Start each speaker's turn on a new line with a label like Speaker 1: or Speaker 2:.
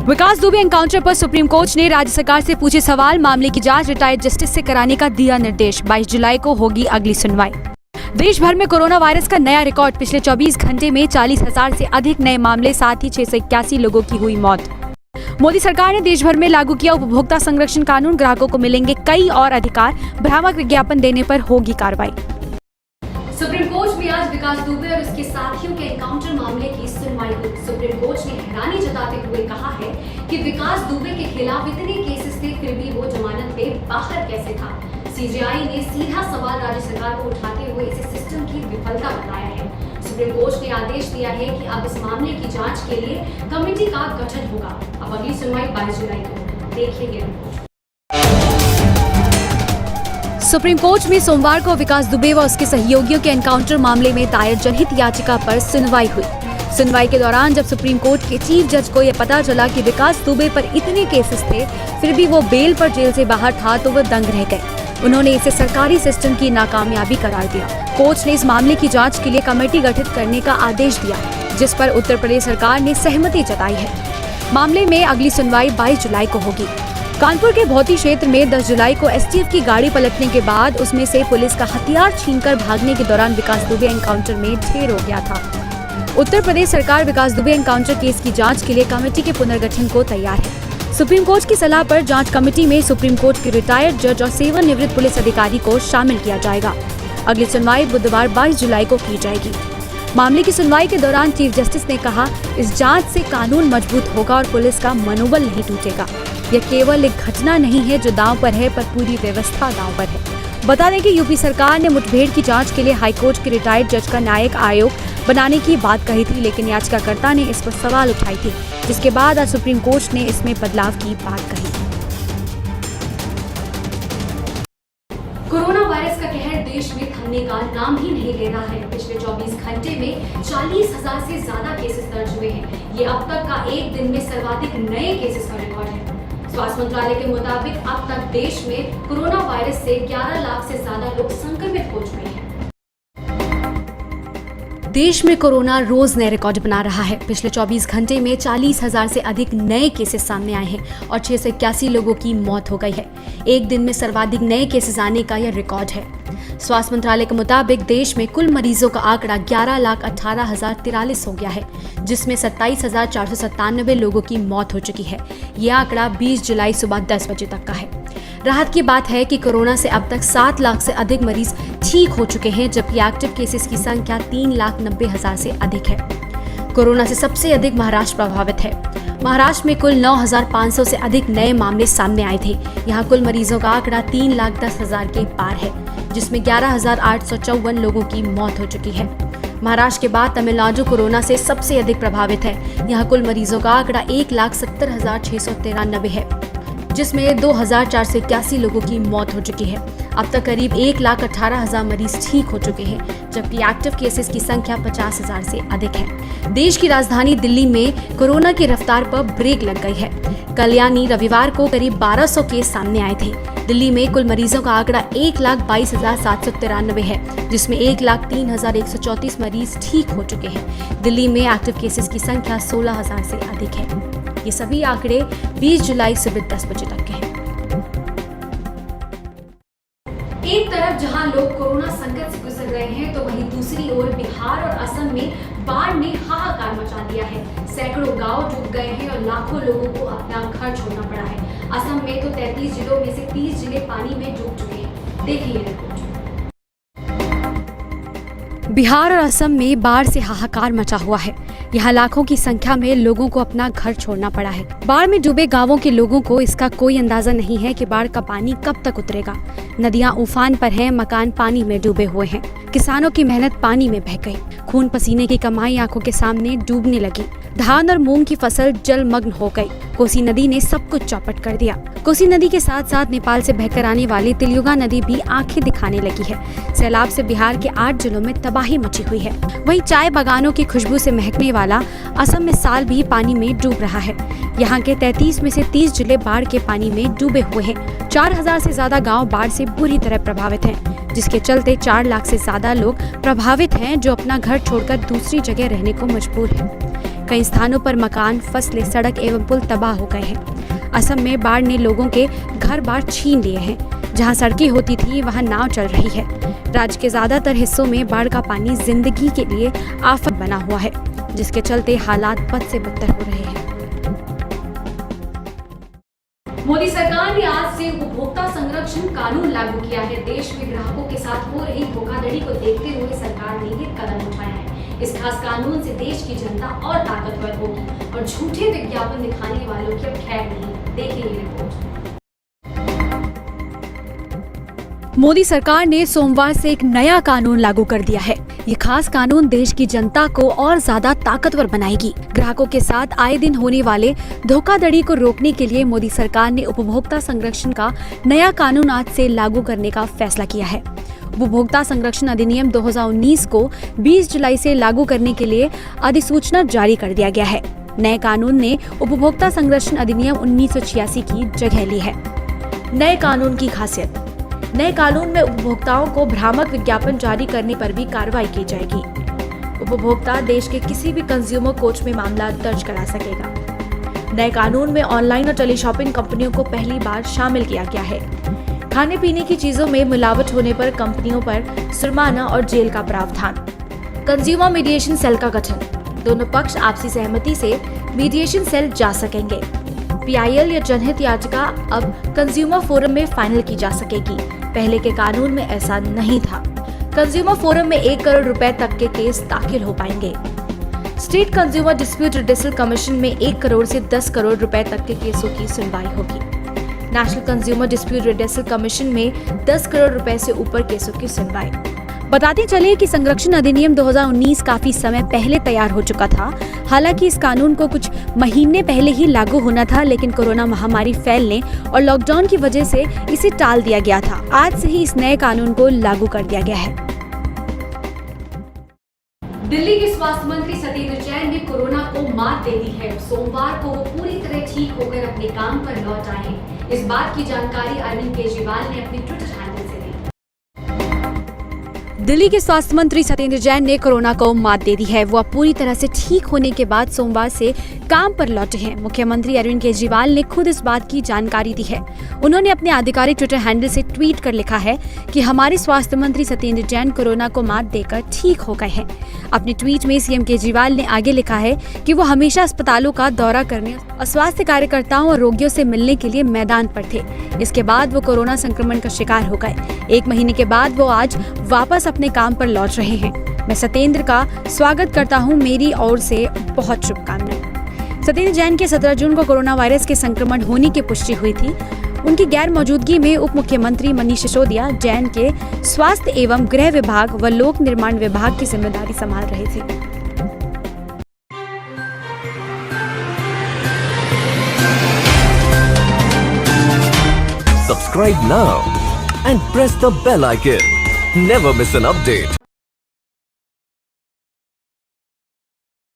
Speaker 1: विकास Dubey encounter पर supreme court ने राज्य सरकार से पूछे सवाल, मामले की जांच रिटायर्ड जस्टिस से कराने का दिया निर्देश। 22 जुलाई को होगी अगली सुनवाई। देश भर में कोरोना वायरस का नया रिकॉर्ड, पिछले 24 घंटे में 40,000 से अधिक नए मामले, साथ ही 681 लोगों की हुई मौत। मोदी सरकार ने देश भर में लागू किया उपभोक्ता संरक्षण कानून, ग्राहकों को मिलेंगे कई और अधिकार, भ्रामक विज्ञापन देने पर होगी कार्रवाई। सुप्रीम कोर्ट में आज विकास दुबे और उसके साथियों के एनकाउंटर मामले की सुनवाई हुई। सुप्रीम कोर्ट ने हैरानी जताते हुए कहा है कि विकास दुबे के खिलाफ इतने केसेस थे, फिर भी वो जमानत पे बाहर कैसे था। सीजेआई ने सीधा सवाल राज्य सरकार को उठाते हुए इसे सिस्टम की विफलता बताया है। सुप्रीम कोर्ट ने आदेश दिया है कि अब इस मामले की जांच के लिए कमेटी का गठन होगा। अब अगली सुनवाई 22 जुलाई को। देखिए रिपोर्ट। सुप्रीम कोर्ट में सोमवार को विकास दुबे व उसके सहयोगियों के एनकाउंटर मामले में दायर जनहित याचिका पर सुनवाई हुई। सुनवाई के दौरान जब सुप्रीम कोर्ट के चीफ जज को यह पता चला कि विकास दुबे पर इतने केसेस थे, फिर भी वो बेल पर जेल से बाहर था, तो वो दंग रह गए। उन्होंने इसे सरकारी सिस्टम की नाकामयाबी करार दिया। कोर्ट ने इस मामले की जांच के लिए कमेटी गठित करने का आदेश दिया, जिस पर उत्तर प्रदेश सरकार ने सहमति जताई है। मामले में अगली सुनवाई 22 जुलाई को होगी। कानपुर के भौती क्षेत्र में 10 जुलाई को एसटीएफ की गाड़ी पलटने के बाद उसमें से पुलिस का हथियार छीनकर भागने के दौरान विकास दुबे एनकाउंटर में ढेर हो गया था। उत्तर प्रदेश सरकार विकास दुबे एनकाउंटर केस की जांच के लिए कमेटी के पुनर्गठन को तैयार है। सुप्रीम कोर्ट की सलाह पर जांच कमेटी में सुप्रीम कोर्ट के रिटायर्ड जज और सेवानिवृत्त पुलिस अधिकारी को शामिल किया जाएगा। अगली सुनवाई बुधवार 22 जुलाई को की जाएगी। मामले की सुनवाई के दौरान चीफ जस्टिस ने कहा, इस जांच से कानून मजबूत होगा और पुलिस का मनोबल नहीं टूटेगा। यह केवल एक घटना नहीं है जो दांव पर है, पर पूरी व्यवस्था दांव पर है। बता दें कि यूपी सरकार ने मुठभेड़ की जांच के लिए हाईकोर्ट के रिटायर्ड जज का न्यायिक आयोग बनाने की बात कही थी, लेकिन याचिकाकर्ता ने इस पर सवाल उठाई थी, जिसके बाद आज सुप्रीम कोर्ट ने इसमें बदलाव की बात कही। कोरोना वायरस का कहर देश में थमने का नाम ही नहीं ले रहा है। पिछले 24 घंटे में 40,000 से ज्यादा केसेस दर्ज हुए हैं। ये अब तक का एक दिन में सर्वाधिक नए केसेस का रिकॉर्ड है। स्वास्थ्य मंत्रालय के मुताबिक अब तक देश में कोरोना वायरस से 11 लाख से ज्यादा लोग संक्रमित हो चुके हैं। देश में कोरोना रोज नए रिकॉर्ड बना रहा है। पिछले 24 घंटे में 40,000 से अधिक नए केसेस सामने आए हैं और 681 लोगों की मौत हो गई है। एक दिन में सर्वाधिक नए केसेस आने का यह रिकॉर्ड है। स्वास्थ्य मंत्रालय के मुताबिक देश में कुल मरीजों का आंकड़ा 11,18,043 हो गया है, जिसमें 27,497 लोगों की मौत हो चुकी है। यह आंकड़ा 20 जुलाई सुबह 10 बजे तक का है। राहत की बात है कि कोरोना से अब तक 7 लाख से अधिक मरीज ठीक हो चुके हैं, जबकि एक्टिव केसेस की संख्या 3,90,000 से अधिक है। कोरोना से सबसे अधिक महाराष्ट्र प्रभावित है। महाराष्ट्र में कुल 9,500 से अधिक नए मामले सामने आए थे। यहाँ कुल मरीजों का आंकड़ा 3,10,000 के पार है, जिसमें 11,854 लोगों की मौत हो चुकी है। महाराष्ट्र के बाद तमिलनाडु कोरोना से सबसे अधिक प्रभावित है। यहाँ कुल मरीजों का आंकड़ा 1,70,693 है, जिसमें 2,481 लोगों की मौत हो चुकी है। अब तक करीब 1,18,000 मरीज ठीक हो चुके हैं, जबकि एक्टिव केसेस की संख्या 50,000 से अधिक है। देश की राजधानी दिल्ली में कोरोना की रफ्तार पर ब्रेक लग गई है। कल यानी रविवार को करीब 1200 केस सामने आए थे। दिल्ली में कुल मरीजों का आंकड़ा 1,22,793 है, जिसमें 1,03,134 मरीज ठीक हो चुके हैं। दिल्ली में एक्टिव केसेस की संख्या 16,000 से अधिक है। ये सभी आंकड़े 20 जुलाई सुबह 10 बजे तक के हैं। एक तरफ जहां लोग कोरोना संकट से गुजर रहे हैं, तो वहीं दूसरी ओर बिहार और असम में बाढ़ ने हाहाकार मचा दिया है। सैकड़ों गांव डूब गए हैं और लाखों लोगों को अपना घर छोड़ना पड़ा है। असम में तो 33 जिलों में से 30 जिले पानी में डूब चुके हैं। देखिए रिपोर्ट। बिहार और असम में बाढ़ से हाहाकार मचा हुआ है। यहाँ लाखों की संख्या में लोगों को अपना घर छोड़ना पड़ा है। बाढ़ में डूबे गांवों के लोगों को इसका कोई अंदाजा नहीं है कि बाढ़ का पानी कब तक उतरेगा। नदियां उफान पर हैं, मकान पानी में डूबे हुए हैं। किसानों की मेहनत पानी में बह गई। खून पसीने की कमाई आंखों के सामने डूबने लगी। धान और मूंग की फसल जलमग्न हो गई। कोसी नदी ने सब कुछ चौपट कर दिया। कोसी नदी के साथ साथ नेपाल से बहकर आने वाली तिलयुगा नदी भी आंखें दिखाने लगी है। सैलाब से बिहार के 8 जिलों में तबाही मची हुई है। वहीं चाय बागानों की खुशबू से महकने वाला असम में साल भी पानी में डूब रहा है। यहाँ के 33 में से 30 जिले बाढ़ के पानी में डूबे हुए हैं। 4,000 से ज्यादा गाँव बाढ़ से बुरी तरह प्रभावित हैं, जिसके चलते 4 लाख से ज्यादा लोग प्रभावित हैं, जो अपना घर छोड़कर दूसरी जगह रहने को मजबूर हैं। कई स्थानों पर मकान, फसलें, सड़क एवं पुल तबाह हो गए हैं। असम में बाढ़ ने लोगों के घर बार छीन लिए हैं। जहां सड़कें होती थी वहां नाव चल रही है। राज्य के ज्यादातर हिस्सों में बाढ़ का पानी जिंदगी के लिए आफत बना हुआ है, जिसके चलते हालात बद से बदतर हो रहे हैं। मोदी सरकार ने आज से उपभोक्ता संरक्षण कानून लागू किया है। देश में ग्राहकों के साथ हो रही धोखाधड़ी को देखते हुए सरकार ने ये कदम उठाया है। इस खास कानून से देश की जनता और ताकतवर होगी और झूठे विज्ञापन दिखाने वालों की अब खैर नहीं। देखिए ये रिपोर्ट। मोदी सरकार ने सोमवार से एक नया कानून लागू कर दिया है। ये खास कानून देश की जनता को और ज्यादा ताकतवर बनाएगी। ग्राहकों के साथ आए दिन होने वाले धोखाधड़ी को रोकने के लिए मोदी सरकार ने उपभोक्ता संरक्षण का नया कानून आज से लागू करने का फैसला किया है। उपभोक्ता संरक्षण अधिनियम 2019 को 20 जुलाई से लागू करने के लिए अधिसूचना जारी कर दिया गया है। नए कानून ने उपभोक्ता संरक्षण अधिनियम 1986 की जगह ली है। नए कानून की खासियत। नए कानून में उपभोक्ताओं को भ्रामक विज्ञापन जारी करने पर भी कार्रवाई की जाएगी। उपभोक्ता देश के किसी भी कंज्यूमर कोर्ट में मामला दर्ज करा सकेगा। नए कानून में ऑनलाइन और टेलीशॉपिंग कंपनियों को पहली बार शामिल किया गया है। खाने पीने की चीजों में मिलावट होने पर कंपनियों पर जुर्माना और जेल का प्रावधान। कंज्यूमर मीडिएशन सेल का गठन। दोनों पक्ष आपसी सहमति से मीडिएशन सेल जा सकेंगे। PIL या जनहित याचिका अब कंज्यूमर फोरम में फाइनल की जा सकेगी। पहले के कानून में ऐसा नहीं था। कंज्यूमर फोरम में 1 करोड़ रुपए तक के केस दाखिल हो पाएंगे। स्टेट कंज्यूमर डिस्प्यूट रिड्यूसल कमीशन में 1 करोड़ से 10 करोड़ रुपए तक के केसों की सुनवाई होगी। नेशनल कंज्यूमर डिस्प्यूट रिड्यूसल कमीशन में 10 करोड़ रुपए से ऊपर केसों की सुनवाई। बताते चले कि संरक्षण अधिनियम 2019 काफी समय पहले तैयार हो चुका था। हालांकि इस कानून को कुछ महीने पहले ही लागू होना था, लेकिन कोरोना महामारी फैलने और लॉकडाउन की वजह से इसे टाल दिया गया था। आज से ही इस नए कानून को लागू कर दिया गया है। दिल्ली के स्वास्थ्य मंत्री सत्येंद्र जैन ने कोरोना को मात दे दी है। सोमवार को वो पूरी तरह ठीक होकर अपने काम पर लौट आए हैं। इस बात की जानकारी अरविंद केजरीवाल ने अपने ट्विटर हैंडल से दी। दिल्ली के स्वास्थ्य मंत्री सत्येंद्र जैन ने कोरोना को मात दे दी है। वो अब पूरी तरह से ठीक होने के बाद सोमवार से काम पर लौटे हैं। मुख्यमंत्री अरविंद केजरीवाल ने खुद इस बात की जानकारी दी है। उन्होंने अपने आधिकारिक ट्विटर हैंडल से ट्वीट कर लिखा है कि हमारे स्वास्थ्य मंत्री सत्येंद्र जैन कोरोना को मात देकर ठीक हो गए हैं। अपने ट्वीट में सीएम केजरीवाल ने आगे लिखा है कि वो हमेशा अस्पतालों का दौरा करने और स्वास्थ्य कार्यकर्ताओं और रोगियों से मिलने के लिए मैदान पर थे। इसके बाद वो कोरोना संक्रमण का शिकार हो गए। 1 महीने के बाद वो आज वापस अपने काम पर लौट रहे हैं। मैं सत्येंद्र का स्वागत करता हूं। मेरी ओर से बहुत शुभकामनाएं। सत्येंद्र जैन के 17 जून को कोरोना वायरस के संक्रमण होने की पुष्टि हुई थी। उनकी गैर मौजूदगी में उप मुख्यमंत्री मनीष सिसोदिया जैन के स्वास्थ्य एवं गृह विभाग व लोक निर्माण विभाग की जिम्मेदारी संभाल रहे थे।
Speaker 2: Subscribe now and press the bell icon. Never miss an update.